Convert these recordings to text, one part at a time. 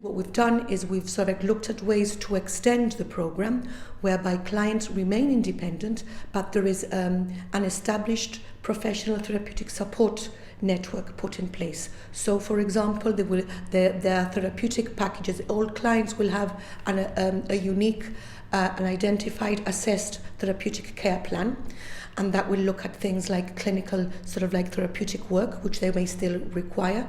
What we've done is we've sort of looked at ways to extend the program whereby clients remain independent, but there is an established professional therapeutic support network put in place. So, for example, their therapeutic packages, all clients will have a unique, an identified, assessed therapeutic care plan. And that will look at things like clinical sort of like therapeutic work, which they may still require.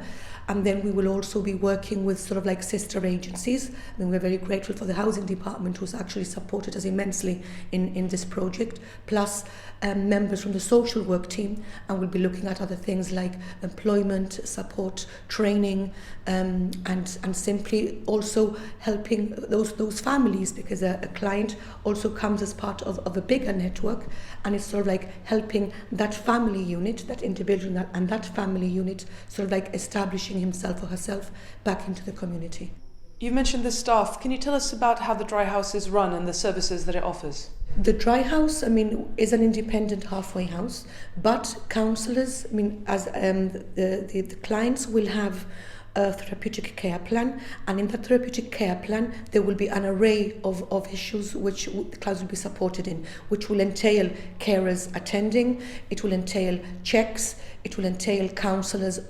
And then we will also be working with sort of like sister agencies. I mean, we're very grateful for the housing department who's actually supported us immensely in this project, plus members from the social work team, and we'll be looking at other things like employment, support, training, and simply also helping those families, because a client also comes as part of a bigger network, and it's sort of like helping that family unit, that individual and that family unit, sort of like establishing himself or herself back into the community. You've mentioned the staff. Can you tell us about how the dry house is run and the services that it offers? The dry house, I mean, is an independent halfway house, but counsellors, I mean, as the clients will have a therapeutic care plan, and in that therapeutic care plan there will be an array of issues which the clients will be supported in, which will entail carers attending, it will entail checks, it will entail counsellors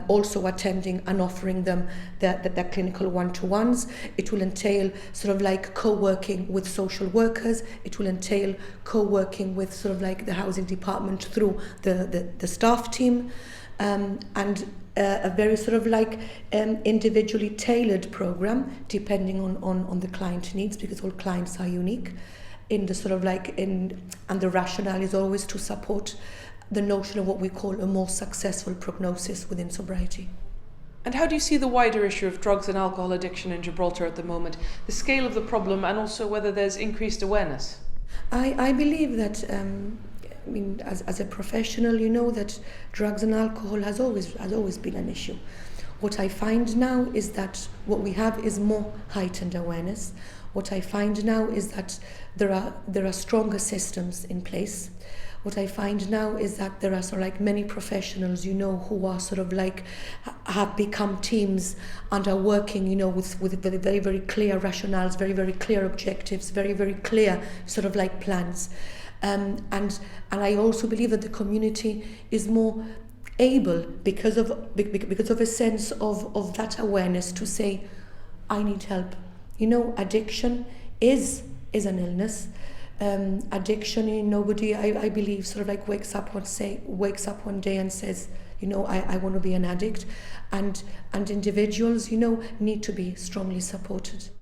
also attending and offering them the clinical one-to-ones. It will entail sort of like co-working with social workers. It will entail co-working with sort of like the housing department through the staff team, and a very sort of like individually tailored program depending on the client needs, because all clients are unique in the sort of like and the rationale is always to support the notion of what we call a more successful prognosis within sobriety. And how do you see the wider issue of drugs and alcohol addiction in Gibraltar at the moment, the scale of the problem, and also whether there's increased awareness? I believe that I mean, as a professional, you know that drugs and alcohol has always been an issue. What I find now is that what we have is more heightened awareness. What I find now is that there are stronger systems in place. What I find now is that there are sort of like many professionals, you know, who are sort of like have become teams and are working, you know, with very, very clear rationales, very, very clear objectives, very, very clear sort of like plans. And I also believe that the community is more able, because of a sense of that awareness, to say, I need help. You know, addiction is an illness. Addiction, nobody, I believe, sort of like wakes up one day and says, you know, I want to be an addict, and individuals, you know, need to be strongly supported.